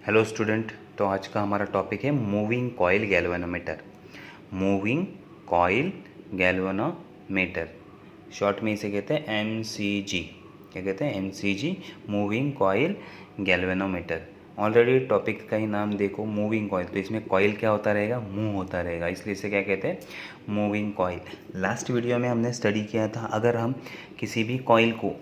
Hello student. तो आज का हमारा टॉपिक है moving coil galvanometer. Moving coil galvanometer, short में इसे कहते हैं MCG। क्या कहते हैं? MCG, moving coil galvanometer. Already topic का ही नाम देखो, मूविंग कॉइल, तो इसमें कॉइल क्या होता रहेगा? मूव होता रहेगा, इसलिए इसे क्या कहते हैं? Moving coil. लास्ट वीडियो में हमने स्टडी किया था, अगर हम किसी भी कॉइल को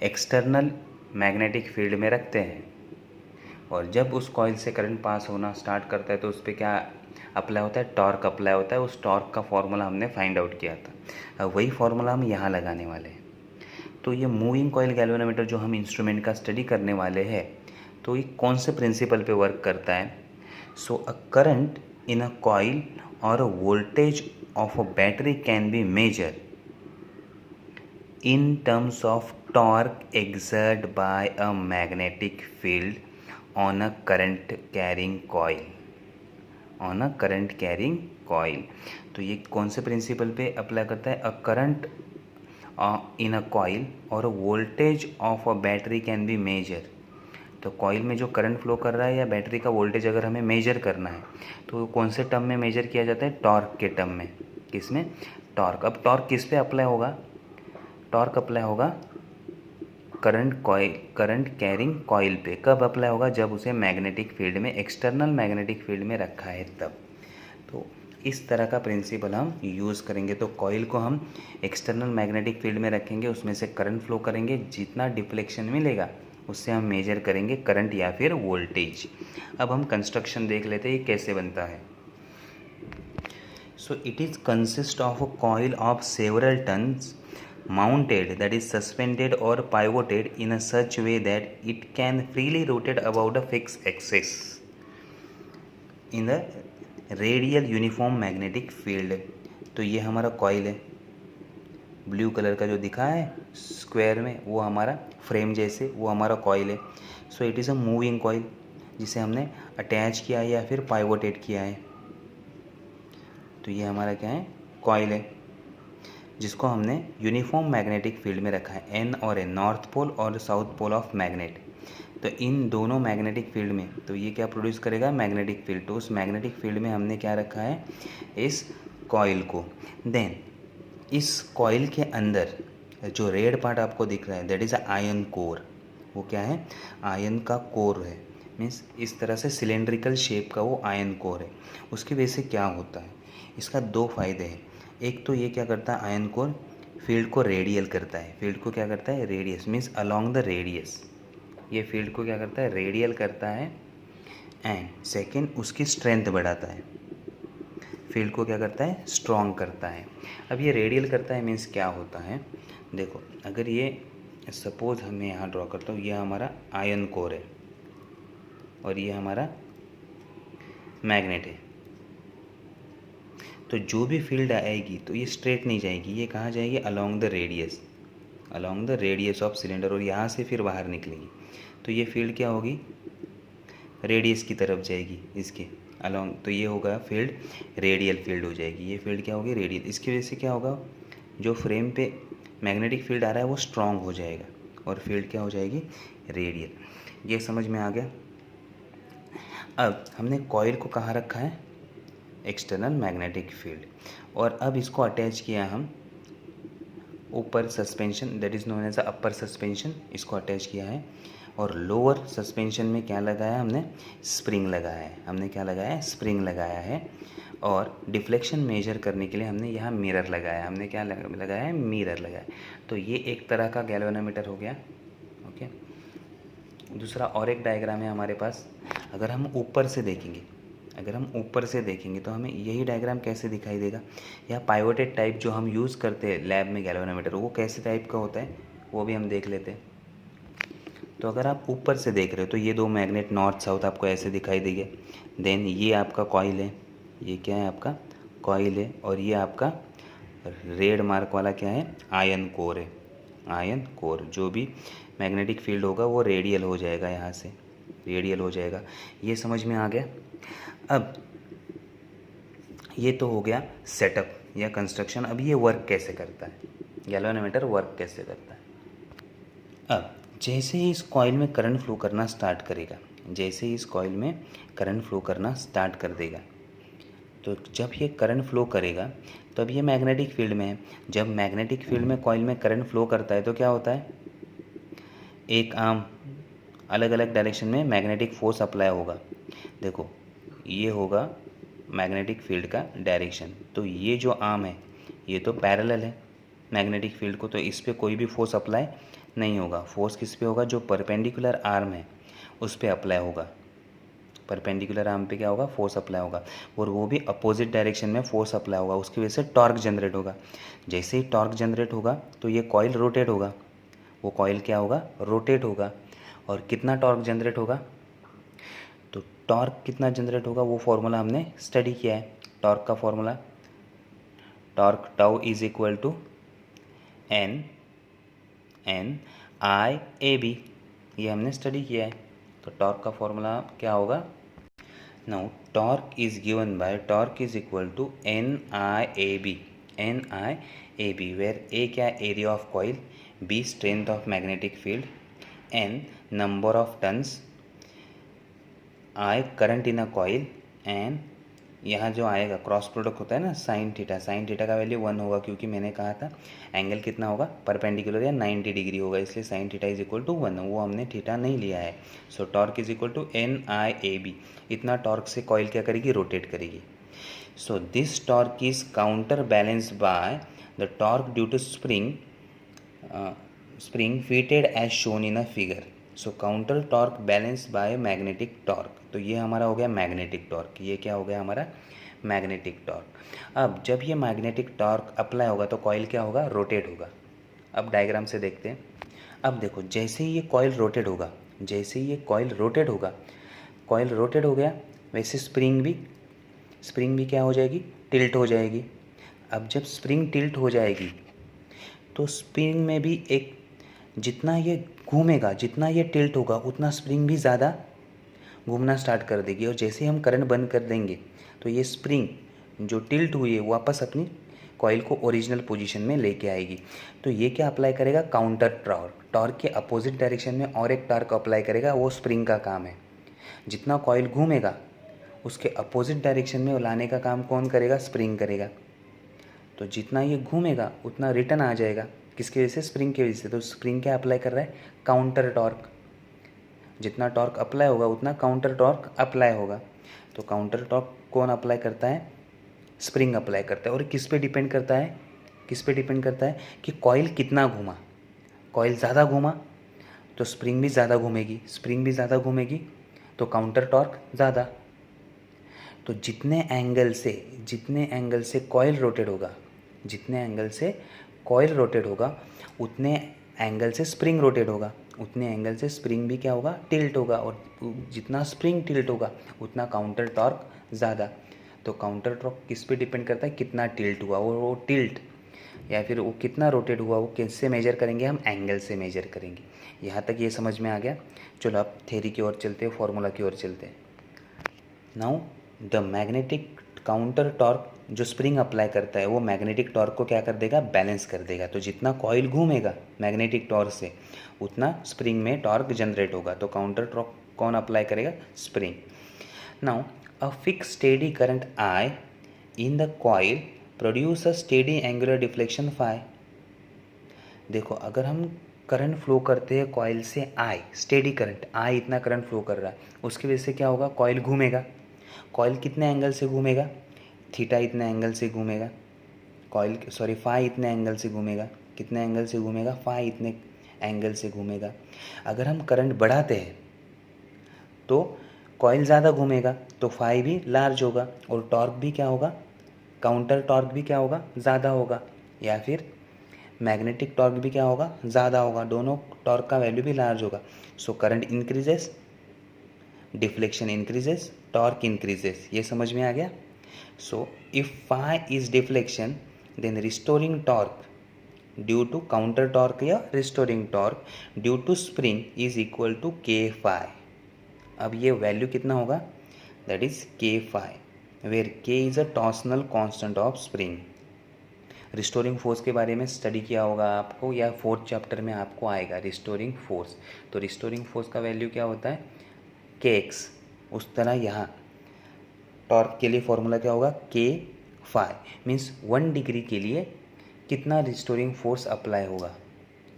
एक्सटर्नल मैग्नेटिक फील्ड में रखते हैं और जब उस कॉइल से करंट पास होना स्टार्ट करता है तो उस पर क्या अप्लाई होता है? टॉर्क अप्लाई होता है। उस टॉर्क का फॉर्मूला हमने फाइंड आउट किया था, अब वही फॉर्मूला हम यहाँ लगाने वाले हैं। तो ये मूविंग कॉइल गैल्वेनोमीटर जो हम इंस्ट्रूमेंट का स्टडी करने वाले हैं, तो ये कौन से प्रिंसिपल पे वर्क करता है? सो अ करंट इन अ कॉइल और a voltage of a battery can be measure in terms of torque exerted by a magnetic field on a current carrying coil, on a current carrying coil। तो ये कौन से principal पे apply करता है? A current in a coil और voltage of a battery can be measure. तो coil में जो करंट फ्लो कर रहा है या बैटरी का वोल्टेज अगर हमें मेजर करना है तो कौन से टर्म में मेजर किया जाता है? टॉर्क के टर्म में। किस में? टॉर्क। अब टॉर्क किस पे अप्लाई होगा? टॉर्क अप्लाई होगा करंट कैरिंग कॉइल पे। कब अप्लाई होगा? जब उसे मैग्नेटिक फील्ड में, एक्सटर्नल मैग्नेटिक फील्ड में रखा है तब। तो इस तरह का प्रिंसिपल हम यूज़ करेंगे। तो कॉइल को हम एक्सटर्नल मैग्नेटिक फील्ड में रखेंगे, उसमें से करंट फ्लो करेंगे, जितना डिफ्लेक्शन मिलेगा उससे हम मेजर करेंगे करंट या फिर वोल्टेज। अब हम कंस्ट्रक्शन देख लेते हैं ये कैसे बनता है। So it is consist of a coil of several turns mounted, that is suspended or pivoted in a such way that it can freely rotate about a fixed axis in the radial uniform magnetic field। तो ये हमारा coil है, blue colour का जो दिखा है square में वो हमारा फ्रेम जैसे, वो हमारा कॉइल है। So it is a moving coil जिसे हमने अटैच किया है या फिर पाइवोटेड किया है। तो ये हमारा क्या है? कॉइल है जिसको हमने यूनिफॉर्म मैग्नेटिक फील्ड में रखा है, एन और एन, नॉर्थ पोल और साउथ पोल ऑफ मैग्नेट। तो इन दोनों मैग्नेटिक फील्ड में तो ये क्या प्रोड्यूस करेगा? Magnetic field. तो उस मैग्नेटिक फील्ड में हमने क्या रखा है? इस कॉइल को। देन इस कॉइल के अंदर जो रेड पार्ट आपको दिख रहा है that is a iron core. वो क्या है? आयन का कोर है, मीन्स इस तरह से सिलेंड्रिकल शेप का वो आयन कोर है। उसकी वजह से क्या होता है? इसका दो फायदे हैं। एक तो ये क्या करता है? आयन कोर फील्ड को रेडियल करता है। फील्ड को क्या करता है? Radius, means along the radius. ये फील्ड को क्या करता है? रेडियल करता है। एंड सेकेंड, उसकी स्ट्रेंथ बढ़ाता है। फील्ड को क्या करता है? स्ट्रॉन्ग करता है। अब ये रेडियल करता है मीन्स क्या होता है? देखो, अगर ये सपोज हमें यहाँ ड्रॉ करता हूँ, ये हमारा आयन कोर है और ये हमारा मैग्नेट है। तो जो भी फील्ड आएगी तो ये स्ट्रेट नहीं जाएगी, ये कहाँ जाएगी? Along the radius, along the radius of cylinder, और यहाँ से फिर बाहर निकलेगी। तो ये फील्ड क्या होगी? रेडियस की तरफ जाएगी इसके अलोंग। तो ये होगा फील्ड, रेडियल फील्ड हो जाएगी। ये फील्ड क्या होगी? रेडियल। इसकी वजह से क्या होगा? जो फ्रेम पे मैग्नेटिक फील्ड आ रहा है वो स्ट्रॉन्ग हो जाएगा और फील्ड क्या हो जाएगी? रेडियल। ये समझ में आ गया। अब हमने कॉइल को कहाँ रखा है? External magnetic field. और अब इसको अटैच किया हम ऊपर suspension, that is known as upper suspension, इसको अटैच किया है। और लोअर सस्पेंशन में क्या लगाया हमने? स्प्रिंग लगाया है। हमने क्या लगाया है? स्प्रिंग लगाया है। और डिफ्लेक्शन मेजर करने के लिए हमने यहाँ मिरर लगाया। हमने क्या लगाया है? मिरर लगाया। तो ये एक तरह का गैल्वेनोमीटर हो गया। ओके, दूसरा और एक डायग्राम है हमारे पास। अगर हम ऊपर से देखेंगे, अगर हम ऊपर से देखेंगे तो हमें यही डायग्राम कैसे दिखाई देगा? या पाइवोटेड टाइप जो हम यूज़ करते हैं लैब में गैल्वेनोमीटर, वो कैसे टाइप का होता है वो भी हम देख लेते हैं। तो अगर आप ऊपर से देख रहे हो तो ये दो मैग्नेट नॉर्थ साउथ आपको ऐसे दिखाई देंगे। देन ये आपका कॉइल है, ये क्या है? आपका कॉइल है। और ये आपका रेड मार्क वाला क्या है? आयन कोर है। आयन कोर, जो भी मैग्नेटिक फील्ड होगा वो रेडियल हो जाएगा, यहाँ से रेडियल हो जाएगा। ये समझ में आ गया। अब ये तो हो गया सेटअप या कंस्ट्रक्शन। अब ये वर्क कैसे करता है? गैल्वेनोमीटर वर्क कैसे करता है? अब जैसे ही इस कॉइल में करंट फ्लो करना स्टार्ट करेगा, जैसे ही इस कॉइल में करंट फ्लो करना स्टार्ट कर देगा, तो जब ये करंट फ्लो करेगा तब ये मैग्नेटिक फील्ड में है। जब मैग्नेटिक फील्ड में कॉइल में करंट फ्लो करता है तो क्या होता है, एक आर्म अलग अलग डायरेक्शन में मैग्नेटिक फोर्स अप्लाई होगा। देखो ये होगा मैग्नेटिक फील्ड का डायरेक्शन, तो ये जो आर्म है ये तो पैरेलल है मैग्नेटिक फील्ड को, तो इस पर कोई भी फोर्स अप्लाई नहीं होगा। फोर्स किस पे होगा, जो परपेंडिकुलर आर्म है उस पर अप्लाई होगा। परपेंडिकुलर आर्म पे क्या होगा, फोर्स अप्लाई होगा, और वो भी अपोजिट डायरेक्शन में फोर्स अप्लाई होगा। उसकी वजह से टॉर्क जनरेट होगा। जैसे ही टॉर्क जनरेट होगा तो ये कॉइल रोटेट होगा, वो कॉइल क्या होगा, रोटेट होगा। और कितना टॉर्क जनरेट होगा, तो टॉर्क कितना जनरेट होगा वो फॉर्मूला हमने स्टडी किया है। टॉर्क का formula, torque tau is equal to N I A B, ये हमने स्टडी किया है। तो टॉर्क का फॉर्मूला क्या होगा, now torque is given by torque is equal to N I A B, where A क्या, area of coil, B strength of magnetic field, N number of turns, I current in a coil, and यहाँ जो आएगा cross product होता है ना sine theta, sine theta का value 1 होगा, क्योंकि मैंने कहा था एंगल कितना होगा, परपेंडिकुलर या 90 डिग्री होगा, इसलिए sine theta is equal to 1, वो हमने थीटा नहीं लिया है। So torque is equal to N I A B, इतना टॉर्क से कॉइल क्या करेगी, रोटेट करेगी। So this torque is counter balanced by the torque due to spring fitted as shown in a figure. So counter torque balance by magnetic torque, तो ये हमारा हो गया मैग्नेटिक टॉर्क, ये क्या हो गया हमारा मैग्नेटिक टॉर्क। अब जब ये मैग्नेटिक टॉर्क अप्लाई होगा तो कॉइल क्या होगा, रोटेट होगा। अब डायग्राम से देखते हैं। अब देखो जैसे ही ये कॉइल रोटेट होगा, जैसे ही ये कॉइल रोटेट होगा, कॉइल रोटेट हो गया, वैसे स्प्रिंग भी क्या हो जाएगी, टिल्ट हो जाएगी। अब जब स्प्रिंग टिल्ट हो जाएगी तो स्प्रिंग में भी एक, जितना ये घूमेगा, जितना ये टिल्ट होगा, उतना स्प्रिंग भी ज़्यादा घूमना स्टार्ट कर देगी। और जैसे ही हम करंट बंद कर देंगे तो ये स्प्रिंग जो टिल्ट हुई है वापस अपनी कॉइल को ओरिजिनल पोजीशन में लेके आएगी। तो ये क्या अप्लाई करेगा, काउंटर टॉर्क, टॉर्क के अपोजिट डायरेक्शन में और एक टॉर्क अप्लाई करेगा, वो स्प्रिंग का काम है। जितना कॉइल घूमेगा उसके अपोजिट डायरेक्शन में लाने का काम कौन करेगा, स्प्रिंग करेगा। तो जितना ये घूमेगा उतना रिटर्न आ जाएगा, किसकी वजह से, स्प्रिंग की वजह से। तो स्प्रिंग क्या अप्लाई कर रहा है, काउंटर टॉर्क, जितना टॉर्क अप्लाई होगा उतना काउंटर टॉर्क अप्लाई होगा। तो काउंटर टॉर्क कौन अप्लाई करता है, स्प्रिंग अप्लाई करता है। और किस पे डिपेंड करता है, किस पे डिपेंड करता है कि कॉइल कितना घूमा। कॉइल ज़्यादा घूमा तो स्प्रिंग भी ज़्यादा घूमेगी, स्प्रिंग भी ज़्यादा घूमेगी तो काउंटर टॉर्क ज़्यादा। तो जितने एंगल से कॉइल रोटेट होगा, जितने एंगल से कॉइल रोटेट होगा उतने एंगल से स्प्रिंग रोटेट होगा, उतने एंगल से स्प्रिंग भी क्या होगा, टिल्ट होगा। और जितना स्प्रिंग टिल्ट होगा उतना काउंटर टॉर्क ज़्यादा। तो काउंटर टॉर्क किस पे डिपेंड करता है, कितना टिल्ट हुआ, और वो टिल्ट या फिर वो कितना रोटेट हुआ वो किससे मेजर करेंगे, हम एंगल से मेजर करेंगे। यहाँ तक ये समझ में आ गया। चलो अब थ्योरी की ओर चलते हैं, फॉर्मूला की ओर चलते हैं। Now the magnetic counter torque जो स्प्रिंग अप्लाई करता है वो मैग्नेटिक टॉर्क को क्या कर देगा, बैलेंस कर देगा। तो जितना कॉइल घूमेगा मैग्नेटिक टॉर्क से उतना स्प्रिंग में टॉर्क जनरेट होगा। तो काउंटर टॉर्क कौन अप्लाई करेगा, spring. Now a fix steady current I in the coil produce a steady angular deflection phi. देखो अगर हम करंट फ्लो करते हैं कॉइल से I, स्टेडी करंट I, इतना करंट फ्लो कर रहा है, उसकी वजह से क्या होगा, कॉइल घूमेगा। कॉइल कितने एंगल से घूमेगा, थीटा इतने एंगल से घूमेगा, कॉइल फाई इतने एंगल से घूमेगा। कितने एंगल से घूमेगा, फाई इतने एंगल से घूमेगा। अगर हम करंट बढ़ाते हैं तो कॉइल ज़्यादा घूमेगा तो फाई भी लार्ज होगा, और टॉर्क भी क्या होगा, काउंटर टॉर्क भी क्या होगा, ज़्यादा होगा, या फिर मैग्नेटिक टॉर्क भी क्या होगा, ज़्यादा होगा। दोनों टॉर्क का वैल्यू भी लार्ज होगा। So current increases, deflection increases, torque increases. ये समझ में आ गया। So if phi is deflection then restoring torque due to counter torque या restoring torque due to spring is equal to K phi. अब ये वैल्यू कितना होगा, that is K phi, where K is a torsional constant of spring. Restoring force के बारे में study किया होगा आपको, या 4th चैप्टर में आपको आएगा रिस्टोरिंग फोर्स। तो रिस्टोरिंग फोर्स का वैल्यू क्या होता है, kx। उस तरह यहाँ टॉर्क के लिए फॉर्मूला क्या होगा, k फाई, मीन्स 1 डिग्री के लिए कितना रिस्टोरिंग फोर्स अप्लाई होगा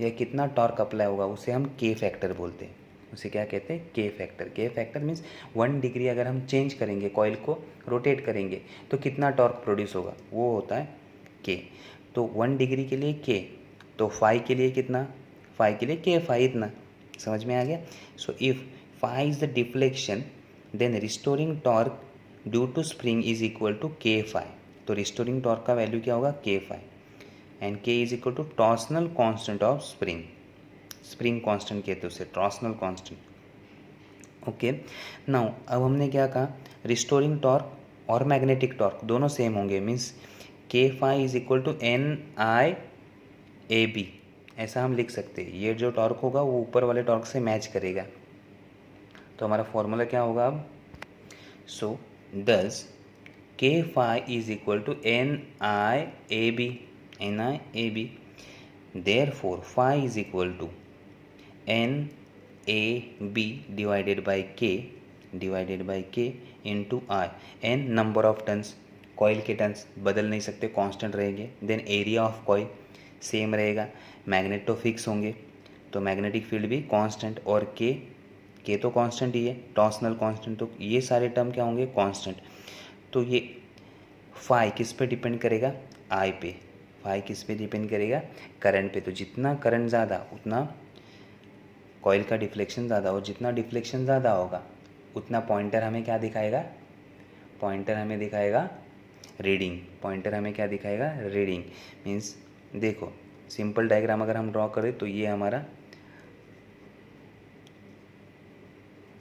या कितना टॉर्क अप्लाई होगा, उसे हम के फैक्टर बोलते हैं। उसे क्या कहते हैं, के फैक्टर। के फैक्टर मीन्स 1 डिग्री अगर हम चेंज करेंगे, कॉइल को रोटेट करेंगे तो कितना टॉर्क प्रोड्यूस होगा, वो होता है के। तो 1 डिग्री के लिए के, तो फाई के लिए कितना, फाई के लिए के फाई इतना। समझ में आ गया। So if phi is the deflection then restoring torque due to spring is equal to K phi. तो रिस्टोरिंग टॉर्क का वैल्यू क्या होगा, K phi, and K is equal to torsional constant of spring. Spring constant कहते हैं उसे, torsional constant. Okay, now अब हमने क्या कहा, रिस्टोरिंग टॉर्क और मैग्नेटिक टॉर्क दोनों सेम होंगे, means K phi is equal to N I A B, ऐसा हम लिख सकते हैं। ये जो टॉर्क होगा वो ऊपर वाले टॉर्क से मैच करेगा। तो हमारा फॉर्मूला क्या होगा अब, so this K phi is equal to N I A B, N I A B, therefore phi is equal to N A B divided by K into I. N number of turns, coil के turns बदल नहीं सकते, constant रहेंगे। Then area of coil same रहेगा, magnets fix होंगे तो magnetic field भी constant, और के तो कांस्टेंट ही है, टॉर्सनल कांस्टेंट, तो ये सारे टर्म क्या होंगे, कांस्टेंट। तो ये फाई किस पे डिपेंड करेगा, आई पे। फाई किस पे डिपेंड करेगा, करंट पे। तो जितना करंट ज़्यादा उतना कॉइल का डिफ्लेक्शन ज़्यादा, और जितना डिफ्लेक्शन ज़्यादा होगा उतना पॉइंटर हमें क्या दिखाएगा, पॉइंटर हमें दिखाएगा रीडिंग। पॉइंटर हमें क्या दिखाएगा, रीडिंग। मीन्स देखो सिंपल डायग्राम अगर हम ड्रॉ करें तो ये हमारा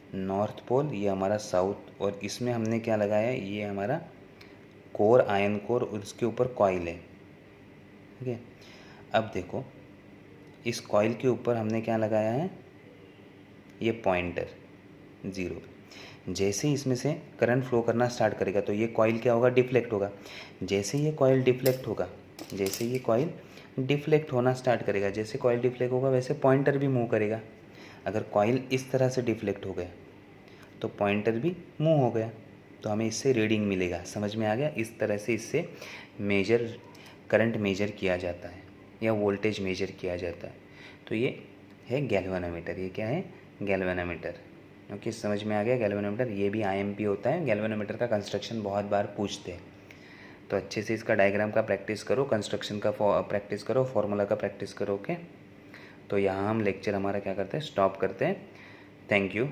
नॉर्थ पोल, ये हमारा साउथ, और इसमें हमने क्या लगाया है, ये हमारा कोर, आयन कोर, और उसके ऊपर कॉइल है। ठीक है, अब देखो इस कॉइल के ऊपर हमने क्या लगाया है, ये पॉइंटर 0। जैसे ही इसमें से करंट फ्लो करना स्टार्ट करेगा तो ये कॉइल क्या होगा, डिफ्लेक्ट होगा। जैसे ये कॉइल डिफ्लेक्ट होगा, जैसे ये कॉइल डिफ्लेक्ट होना स्टार्ट करेगा, जैसे कॉइल डिफ्लेक्ट होगा वैसे पॉइंटर भी मूव करेगा। अगर कॉइल इस तरह से डिफ्लेक्ट हो गया तो पॉइंटर भी मूव हो गया, तो हमें इससे रीडिंग मिलेगा। समझ में आ गया। इस तरह से इससे मेजर, करंट मेजर किया जाता है या वोल्टेज मेजर किया जाता है। तो ये है गैल्वेनोमीटर। ये क्या है, गैल्वेनोमीटर। ओके, समझ में आ गया गैल्वेनोमीटर। ये भी आईएमपी होता है। गैल्वेनोमीटर का कंस्ट्रक्शन बहुत बार पूछते हैं, तो अच्छे से इसका डायग्राम का प्रैक्टिस करो, कंस्ट्रक्शन का प्रैक्टिस करो, फॉर्मूला का प्रैक्टिस करो। ओके, तो यहाँ हम लेक्चर हमारा क्या करते हैं, स्टॉप करते हैं। Thank you.